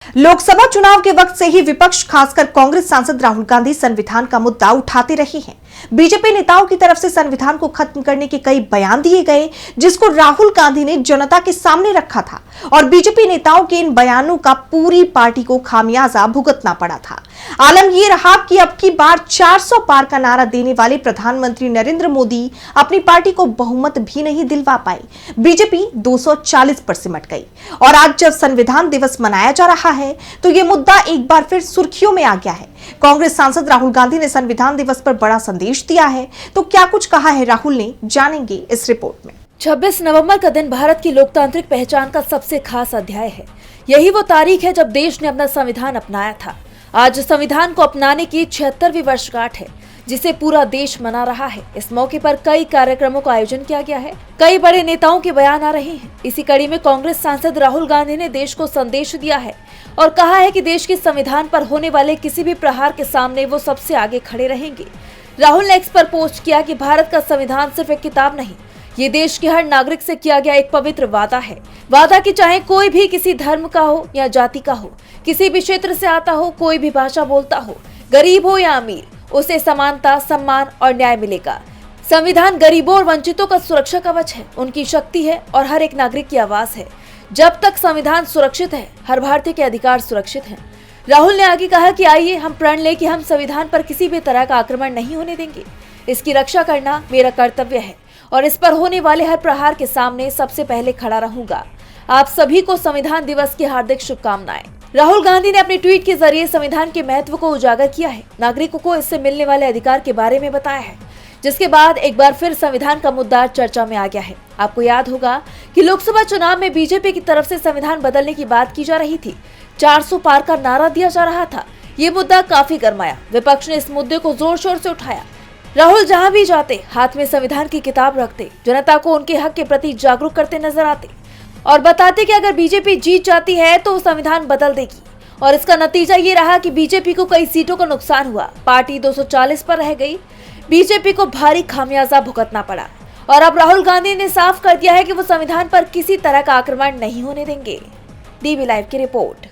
लोकसभा चुनाव के वक्त से ही विपक्ष खासकर कांग्रेस सांसद राहुल गांधी संविधान का मुद्दा उठाते रहे हैं। बीजेपी नेताओं की तरफ से संविधान को खत्म करने के कई बयान दिए गए, जिसको राहुल गांधी ने जनता के सामने रखा था और बीजेपी नेताओं के इन बयानों का पूरी पार्टी को खामियाजा भुगतना पड़ा था। आलम ये रहा कि अब की बार 400 पार का नारा देने वाले प्रधानमंत्री नरेंद्र मोदी अपनी पार्टी को बहुमत भी नहीं दिलवा पाए। बीजेपी 240 पर सिमट गई और आज जब संविधान दिवस मनाया जा रहा है तो ये मुद्दा एक बार फिर सुर्खियों में आ गया है। कांग्रेस सांसद राहुल गांधी ने संविधान दिवस पर बड़ा संदेश दिया है, तो क्या कुछ कहा है राहुल ने, जानेंगे इस रिपोर्ट में। 26 नवंबर का दिन भारत की लोकतांत्रिक पहचान का सबसे खास अध्याय है। यही वो तारीख है जब देश ने अपना संविधान अपनाया था। आज संविधान को अपनाने की 76वीं वर्षगांठ है, जिसे पूरा देश मना रहा है। इस मौके पर कई कार्यक्रमों का आयोजन किया गया है। कई बड़े नेताओं के बयान आ रहे हैं। इसी कड़ी में कांग्रेस सांसद राहुल गांधी ने देश को संदेश दिया है और कहा है कि देश के संविधान पर होने वाले किसी भी प्रहार के सामने वो सबसे आगे खड़े रहेंगे। राहुल ने एक्स पर पोस्ट किया कि भारत का संविधान सिर्फ एक किताब नहीं, ये देश के हर नागरिक से किया गया एक पवित्र वादा है। वादा कि चाहे कोई भी किसी धर्म का हो या जाति का हो, किसी भी क्षेत्र से आता हो, कोई भी भाषा बोलता हो, गरीब हो या अमीर, उसे समानता, सम्मान और न्याय मिलेगा। संविधान गरीबों और वंचितों का सुरक्षा कवच है, उनकी शक्ति है और हर एक नागरिक की आवाज है। जब तक संविधान सुरक्षित है, हर भारतीय के अधिकार सुरक्षित हैं। राहुल ने आगे कहा कि आइए हम प्रण लें कि हम संविधान पर किसी भी तरह का आक्रमण नहीं होने देंगे। इसकी रक्षा करना मेरा कर्तव्य है और इस पर होने वाले हर प्रहार के सामने सबसे पहले खड़ा रहूंगा। आप सभी को संविधान दिवस की हार्दिक शुभकामनाएं। राहुल गांधी ने अपने ट्वीट के जरिए संविधान के महत्व को उजागर किया है, नागरिकों को इससे मिलने वाले अधिकार के बारे में बताया है, जिसके बाद एक बार फिर संविधान का मुद्दा चर्चा में आ गया है। आपको याद होगा कि लोकसभा चुनाव में बीजेपी की तरफ से संविधान बदलने की बात की जा रही थी। 400 पार का नारा दिया जा रहा था। ये मुद्दा काफी गरमाया। विपक्ष ने इस मुद्दे को जोर शोर से उठाया। राहुल जहां भी जाते हाथ में संविधान की किताब रखते, जनता को उनके हक के प्रति जागरूक करते नजर आते और बताते कि अगर बीजेपी जीत जाती है तो संविधान बदल देगी। और इसका नतीजा ये रहा कि बीजेपी को कई सीटों का नुकसान हुआ। पार्टी 240 पर रह गई। बीजेपी को भारी खामियाजा भुगतना पड़ा और अब राहुल गांधी ने साफ कर दिया है कि वो संविधान पर किसी तरह का आक्रमण नहीं होने देंगे। डीवी लाइव की रिपोर्ट।